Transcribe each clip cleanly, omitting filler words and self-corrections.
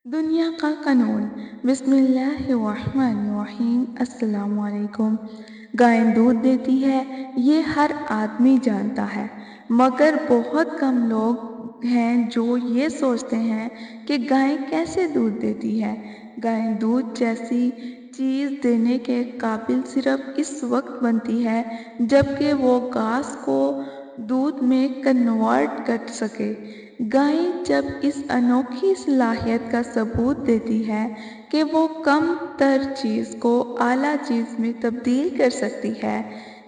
دنیا کا قانون۔ بسم اللہ الرحمن الرحیم۔ السلام علیکم۔ گائے دودھ دیتی ہے، یہ ہر آدمی جانتا ہے، مگر بہت کم لوگ ہیں جو یہ سوچتے ہیں کہ گائے کیسے دودھ دیتی ہے۔ گائے دودھ جیسی چیز دینے کے قابل صرف اس وقت بنتی ہے جبکہ وہ گھاس کو دودھ میں کنورٹ کر سکے۔ گائے جب اس انوکھی صلاحیت کا ثبوت دیتی ہے کہ وہ کم تر چیز کو اعلیٰ چیز میں تبدیل کر سکتی ہے،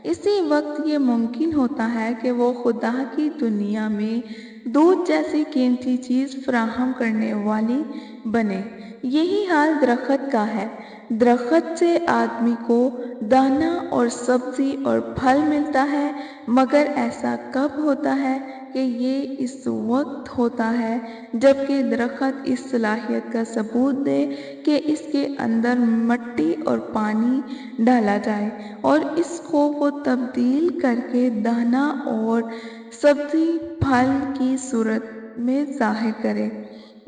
اسی وقت یہ ممکن ہوتا ہے کہ وہ خدا کی دنیا میں دودھ جیسی قیمتی چیز فراہم کرنے والی بنے۔ یہی حال درخت کا ہے۔ درخت سے آدمی کو دانہ اور سبزی اور پھل ملتا ہے، مگر ایسا کب ہوتا ہے کہ یہ اس وقت ہوتا ہے جبکہ درخت اس صلاحیت کا ثبوت دے کہ اس کے اندر مٹی اور پانی ڈالا جائے اور اس کو وہ تبدیل کر کے دانہ اور سبزی پھل کی صورت میں ظاہر کرے۔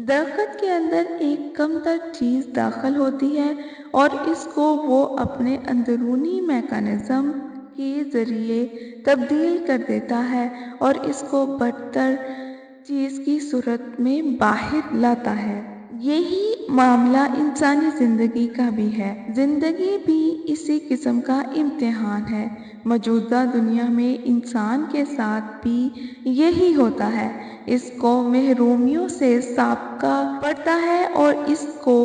درخت کے اندر ایک کم تر چیز داخل ہوتی ہے اور اس کو وہ اپنے اندرونی میکانزم کے ذریعے تبدیل کر دیتا ہے اور اس کو برتر چیز کی صورت میں باہر لاتا ہے۔ یہی معاملہ انسانی زندگی کا بھی ہے۔ زندگی بھی اسی قسم کا امتحان ہے۔ موجودہ دنیا میں انسان کے ساتھ بھی یہی ہوتا ہے۔ اس کو محرومیوں سے سابقہ پڑتا ہے اور اس کو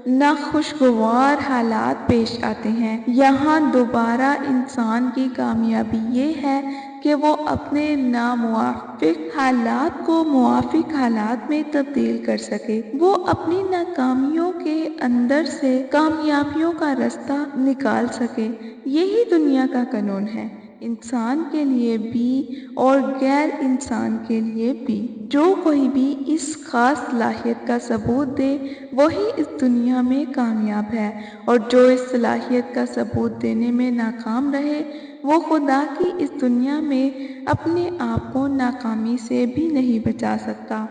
ناخوشگوار حالات پیش آتے ہیں۔ یہاں دوبارہ انسان کی کامیابی یہ ہے کہ وہ اپنے ناموافق حالات کو موافق حالات میں تبدیل کر سکے۔ وہ اپنی ناکامیوں کے اندر سے کامیابیوں کا راستہ نکال سکے۔ یہی دنیا کا قانون ہے، انسان کے لیے بھی اور غیر انسان کے لیے بھی۔ جو کوئی بھی اس خاص صلاحیت کا ثبوت دے وہی اس دنیا میں کامیاب ہے، اور جو اس صلاحیت کا ثبوت دینے میں ناکام رہے وہ خدا کی اس دنیا میں اپنے آپ کو ناکامی سے بھی نہیں بچا سکتا۔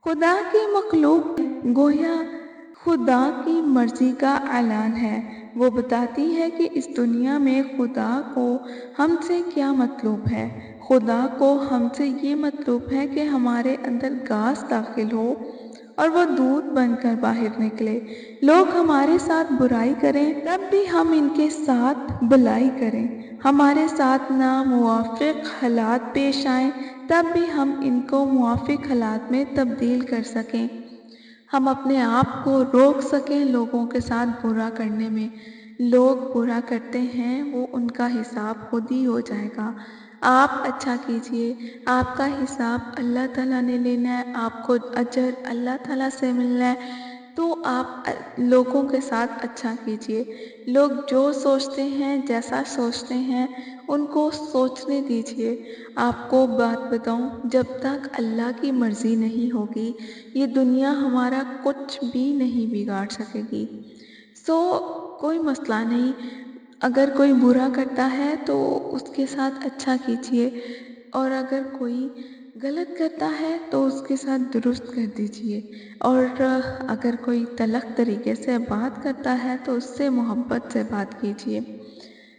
خدا کی مخلوق گویا خدا کی مرضی کا اعلان ہے۔ وہ بتاتی ہے کہ اس دنیا میں خدا کو ہم سے کیا مطلوب ہے۔ خدا کو ہم سے یہ مطلوب ہے کہ ہمارے اندر گھاس داخل ہو اور وہ دودھ بن کر باہر نکلے۔ لوگ ہمارے ساتھ برائی کریں تب بھی ہم ان کے ساتھ بھلائی کریں۔ ہمارے ساتھ ناموافق حالات پیش آئیں تب بھی ہم ان کو موافق حالات میں تبدیل کر سکیں۔ ہم اپنے آپ کو روک سکیں لوگوں کے ساتھ برا کرنے میں۔ لوگ برا کرتے ہیں وہ ان کا حساب خود ہی ہو جائے گا۔ آپ اچھا کیجئے، آپ کا حساب اللہ تعالیٰ نے لینا ہے، آپ کو اجر اللہ تعالیٰ سے ملنا ہے، تو آپ لوگوں کے ساتھ اچھا کیجئے۔ لوگ جو سوچتے ہیں جیسا سوچتے ہیں ان کو سوچنے دیجئے۔ آپ کو بات بتاؤں، جب تک اللہ کی مرضی نہیں ہوگی یہ دنیا ہمارا کچھ بھی نہیں بگاڑ سکے گی۔ کوئی مسئلہ نہیں، اگر کوئی برا کرتا ہے تو اس کے ساتھ اچھا کیجئے، اور اگر کوئی غلط کرتا ہے تو اس کے ساتھ درست کر دیجئے، اور اگر کوئی تلخ طریقے سے بات کرتا ہے تو اس سے محبت سے بات کیجئے۔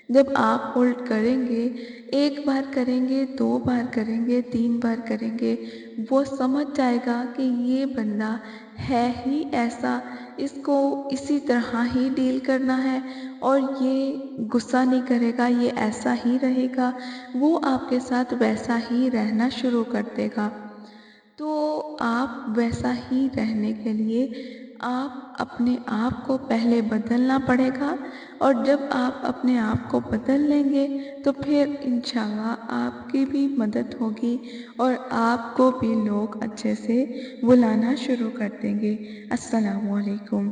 جب آپ الٹ کریں گے، ایک بار کریں گے، 2 بار کریں گے، 3 بار کریں گے، وہ سمجھ جائے گا کہ یہ بندہ ہے ہی ایسا، اس کو اسی طرح ہی ڈیل کرنا ہے اور یہ غصہ نہیں کرے گا، یہ ایسا ہی رہے گا، وہ آپ کے ساتھ ویسا ہی رہنا شروع کر دے گا۔ تو آپ ویسا ہی رہنے کے لیے آپ اپنے آپ کو پہلے بدلنا پڑے گا، اور جب آپ اپنے آپ کو بدل لیں گے تو پھر انشاءاللہ آپ کی بھی مدد ہوگی اور آپ کو بھی لوگ اچھے سے بلانا شروع کر دیں گے۔ السلام علیکم۔